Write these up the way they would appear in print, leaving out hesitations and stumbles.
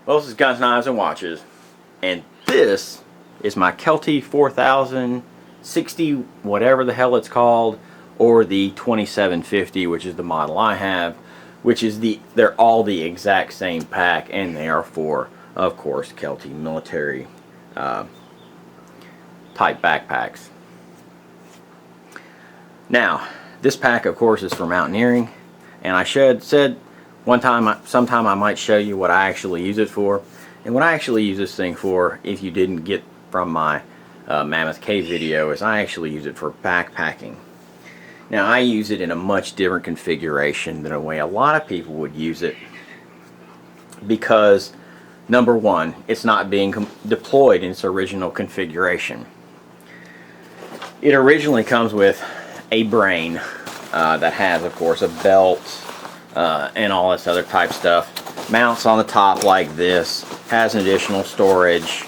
Well, this is Guns, Knives, and Watches, and this is my Kelty 4060, whatever the hell it's called, or the 2750, which is the model I have, which is they're all the exact same pack, and they are for, of course, Kelty military type backpacks. Now, this pack, of course, is for mountaineering, and I said sometime I might show you what I actually use it for. And what I actually use this thing for, if you didn't get from my Mammoth Cave video, is I actually use it for backpacking. Now, I use it in a much different configuration than the way a lot of people would use it, because number one, it's not being deployed in its original configuration. It originally comes with a brain that has, of course, a belt and all this other type stuff. Mounts on the top like this, has an additional storage,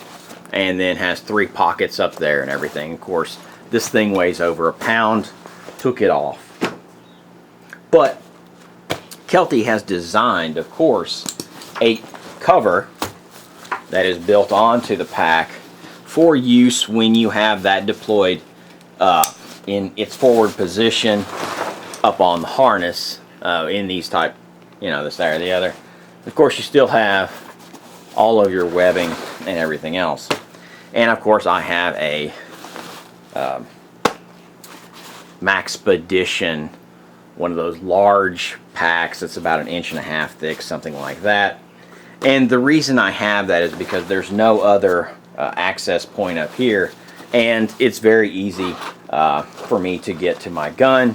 and then has 3 pockets up there and everything. Of course, this thing weighs over a pound. Took it off. But Kelty has designed, of course, a cover that is built onto the pack for use when you have that deployed in its forward position up on the harness in these type, this, that, or the other. Of course, you still have all of your webbing and everything else. And of course, I have a Maxpedition, one of those large packs that's about 1.5 inches thick, something like that. And the reason I have that is because there's no other access point up here, and it's very easy for me to get to my gun.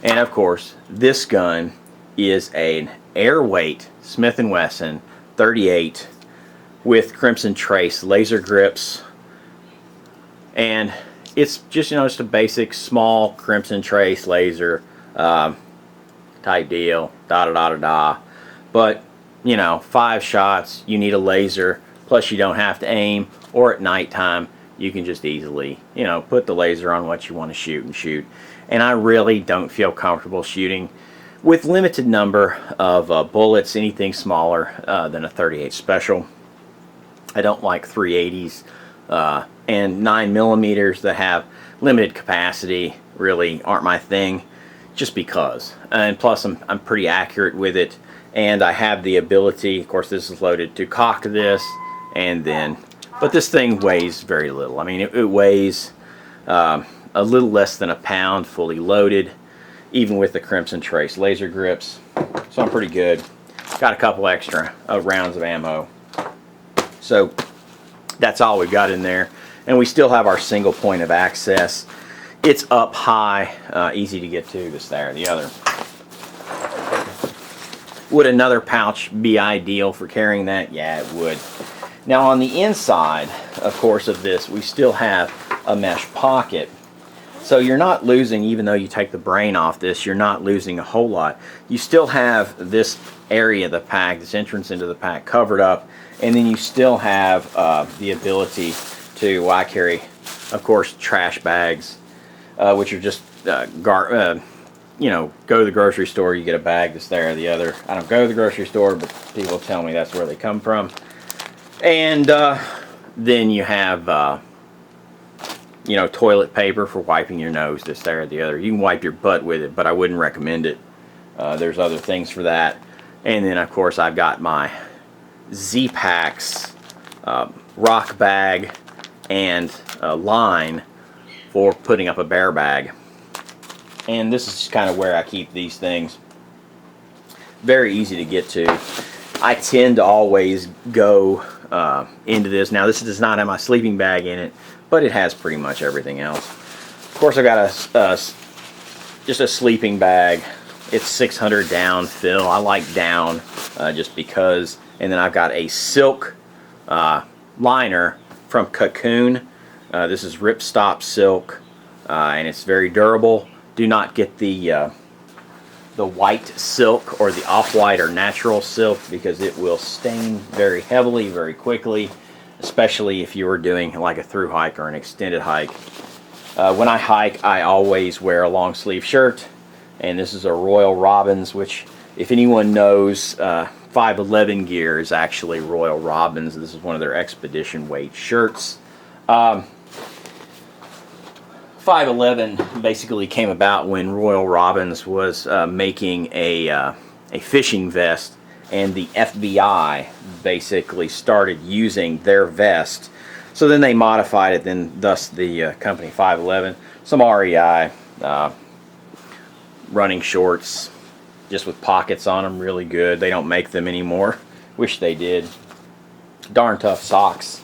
And of course, this gun is an airweight Smith & Wesson 38 with Crimson Trace laser grips, and it's just just a basic small Crimson Trace laser type deal, but 5 shots, you need a laser, plus you don't have to aim, or at nighttime you can just easily put the laser on what you want to shoot and shoot. And I really don't feel comfortable shooting with limited number of bullets, anything smaller than a 38 special. I don't like 380s and 9mm that have limited capacity. Really aren't my thing, just because. And plus, I'm pretty accurate with it, and I have the ability, of course this is loaded, to cock this, and then, but this thing weighs very little. I mean, it weighs a little less than a pound fully loaded, even with the Crimson Trace laser grips. So I'm pretty good. Got a couple extra rounds of ammo. So that's all we've got in there. And we still have our single point of access. It's up high, easy to get to, this, that, or the other. Would another pouch be ideal for carrying that? Yeah, it would. Now on the inside, of course, of this, we still have a mesh pocket. So you're not losing, even though you take the brain off this, you're not losing a whole lot. You still have this area of the pack, this entrance into the pack, covered up, and then you still have the ability to, I carry, of course, trash bags, which are just, go to the grocery store, you get a bag, this, there, or the other. I don't go to the grocery store, but people tell me that's where they come from. And then you have toilet paper for wiping your nose, this, there, or the other. You can wipe your butt with it, but I wouldn't recommend it. There's other things for that. And then, of course, I've got my Z-Packs rock bag and line for putting up a bear bag. And this is kind of where I keep these things. Very easy to get to. I tend to always go into this. Now, this does not have my sleeping bag in it, but it has pretty much everything else. Of course, I've got just a sleeping bag. It's 600 down fill. I like down just because. And then I've got a silk liner from Cocoon. This is ripstop silk, and it's very durable. Do not get the white silk or the off-white or natural silk, because it will stain very heavily, very quickly, especially if you were doing like a through hike or an extended hike. When I hike, I always wear a long sleeve shirt, and this is a Royal Robbins, which, if anyone knows 511 gear is actually Royal Robins. This is one of their expedition weight shirts. 511 basically came about when Royal Robins was making a fishing vest, and the FBI basically started using their vest. So then they modified it, then thus the company 511. Some REI running shorts, just with pockets on them, really good. They don't make them anymore. Wish they did. Darn tough socks.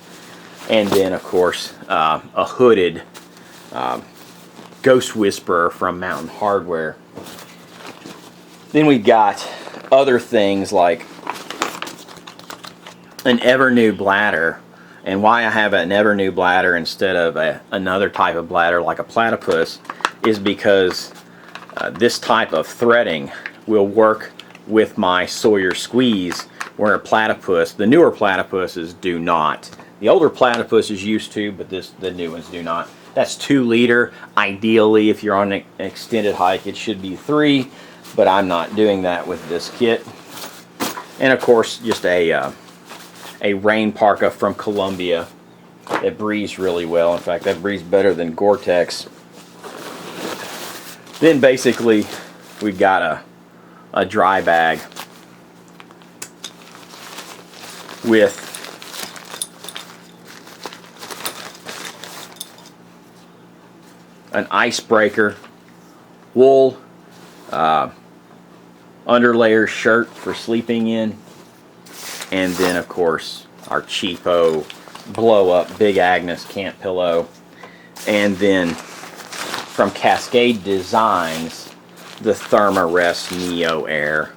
And then, of course, a hooded Ghost Whisperer from Mountain Hardware. Then we've got other things like an Evernew bladder. And why I have an Evernew bladder instead of another type of bladder like a platypus is because this type of threading will work with my Sawyer squeeze, where a platypus, the newer platypuses, do not. The older platypuses used to, but the new ones do not. That's 2 liter. Ideally, if you're on an extended hike, it should be 3, but I'm not doing that with this kit. And of course, just a rain parka from Columbia. It breathes really well. In fact, that breathes better than Gore-Tex. Then basically, we've got a dry bag with an icebreaker, wool, underlayer shirt for sleeping in, and then of course our cheapo blow up Big Agnes camp pillow, and then from Cascade Designs, the Thermarest Neo Air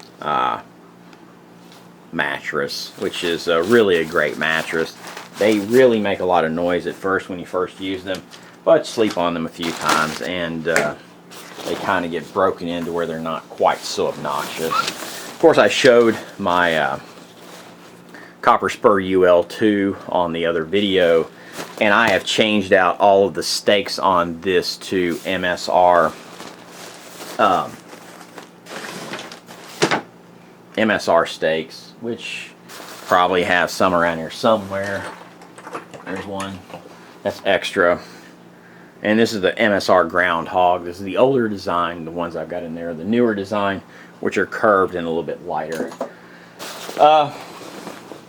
mattress, which is really a great mattress. They really make a lot of noise at first when you first use them, but sleep on them a few times and they kind of get broken into where they're not quite so obnoxious. Of course, I showed my Copper Spur UL2 on the other video, and I have changed out all of the stakes on this to MSR MSR stakes, which probably have some around here somewhere. There's one that's extra, and this is the MSR Groundhog. This is the older design. The ones I've got in there are the newer design, which are curved and a little bit lighter.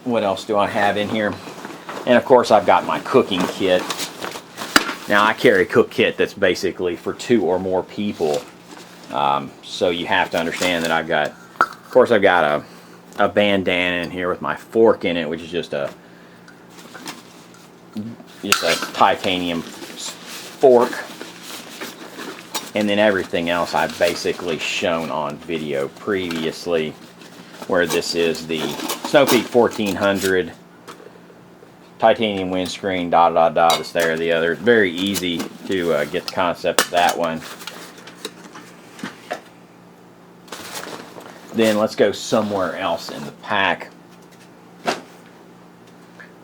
What else do I have in here? And of course, I've got my cooking kit. Now, I carry a cook kit that's basically for 2 or more people. So you have to understand that I've got, of course, I've got a bandana in here with my fork in it, which is just a titanium fork. And then everything else I've basically shown on video previously, where this is the Snow Peak 1400 titanium windscreen, this, there, the other. It's very easy to get the concept of that one. Then let's go somewhere else in the pack.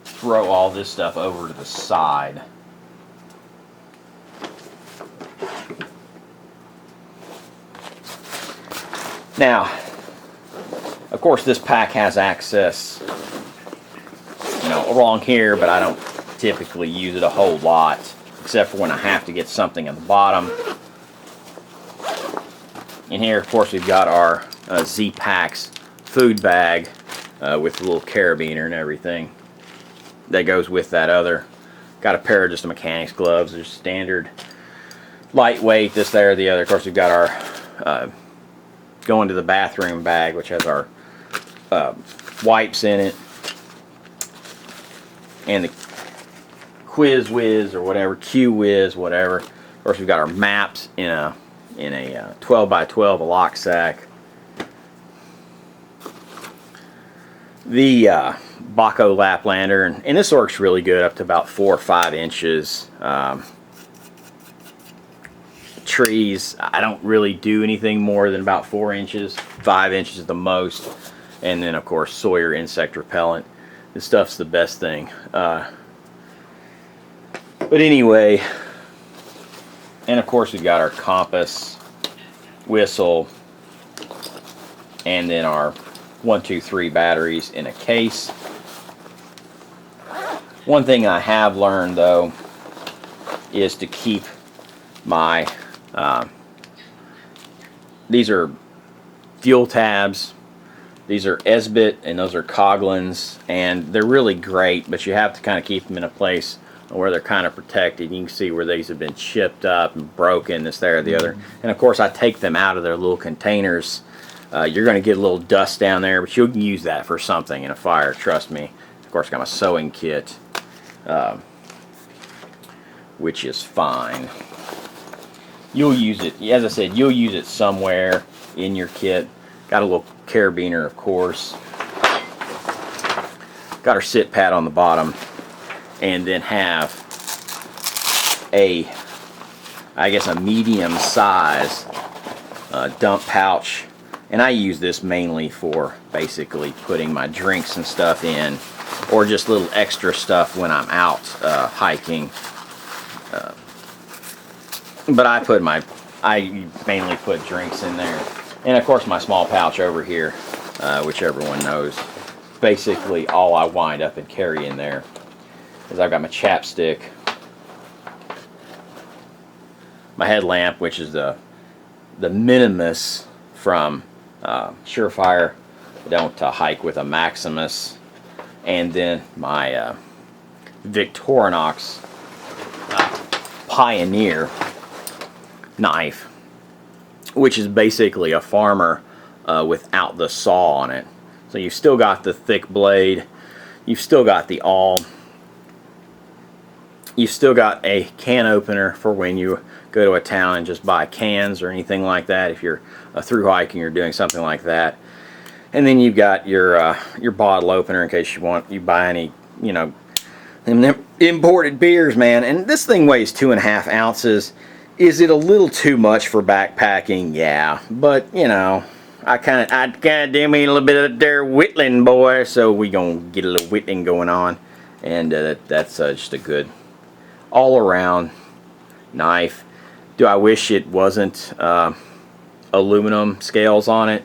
Throw all this stuff over to the side. Now, of course, this pack has access, along here, but I don't typically use it a whole lot, except for when I have to get something at the bottom. In here, of course, we've got our Z-Packs food bag with a little carabiner and everything that goes with that other. Got a pair of just mechanics gloves. There's standard lightweight, this, there, the other. Of course, we've got our going to the bathroom bag, which has our wipes in it, and the Quiz Whiz or whatever, Q Whiz, whatever. Of course, we've got our maps in a 12 by 12 lock sack. The Baco Laplander, and this works really good up to about 4 or 5 inches. Trees, I don't really do anything more than about 4 inches, 5 inches at the most. And then, of course, Sawyer insect repellent. This stuff's the best thing. But anyway, and of course, we've got our compass, whistle, and then our 1, 2, 3 batteries in a case. One thing I have learned though is to keep my these are fuel tabs. These are Esbit and those are Coghlan's, and they're really great, but you have to kind of keep them in a place where they're kind of protected. You can see where these have been chipped up and broken, this, there, or the other. And of course I take them out of their little containers. You're going to get a little dust down there, but you can use that for something in a fire, trust me. Of course I got my sewing kit, which is fine. You'll use it, as I said, you'll use it somewhere in your kit. Got a little carabiner, of course. Got our sit pad on the bottom, and then have a, I guess, a medium size dump pouch. And I use this mainly for basically putting my drinks and stuff in, or just little extra stuff when I'm out hiking. But I mainly put drinks in there. And of course my small pouch over here, which everyone knows, basically all I wind up and carry in there is I've got my chapstick, my headlamp, which is the Minimus from Surefire. I don't hike with a Maximus, and then my Victorinox Pioneer knife, which is basically a farmer without the saw on it. So you've still got the thick blade, you've still got the awl, you've still got a can opener for when you go to a town and just buy cans or anything like that, if you're through hiking or doing something like that. And then you've got your bottle opener in case you buy any, you know, imported beers, man. And this thing weighs 2.5 ounces. Is it a little too much for backpacking? Yeah, but you know, I kind of do me a little bit of their whittling, boy. So we gonna get a little whittling going on, and that's just a good all-around knife. Do I wish it wasn't aluminum scales on it?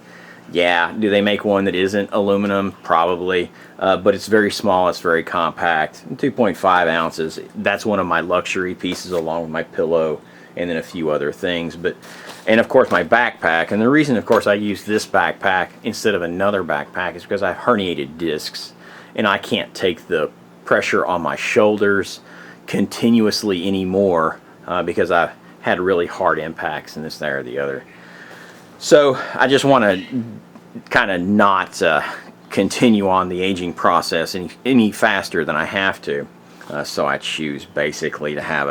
Yeah. Do they make one that isn't aluminum? Probably. But it's very small, it's very compact. 2.5 ounces. That's one of my luxury pieces along with my pillow and then a few other things. And of course my backpack. And the reason, of course, I use this backpack instead of another backpack is because I have herniated discs and I can't take the pressure on my shoulders continuously anymore because I've had really hard impacts in this, that, or the other. So I just want to kind of not continue on the aging process any faster than I have to. So I choose basically to have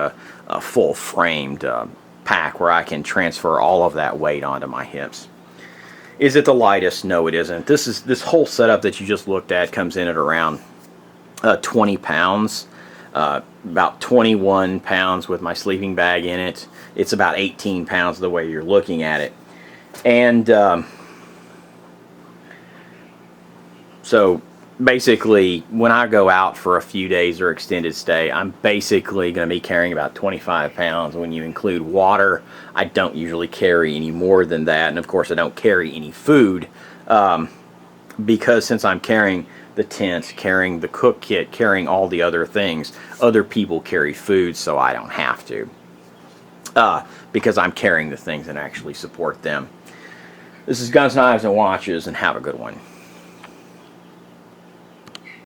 a full framed pack where I can transfer all of that weight onto my hips. Is it the lightest? No, it isn't. This whole setup that you just looked at comes in at around 20 pounds. About 21 pounds with my sleeping bag in it. It's about 18 pounds the way you're looking at it. And so basically when I go out for a few days or extended stay, I'm basically going to be carrying about 25 pounds. When you include water, I don't usually carry any more than that. And of course I don't carry any food because since I'm carrying the tent, carrying the cook kit, carrying all the other things, other people carry food, so I don't have to because I'm carrying the things that actually support them. This is Guns, Knives, and Watches, and have a good one.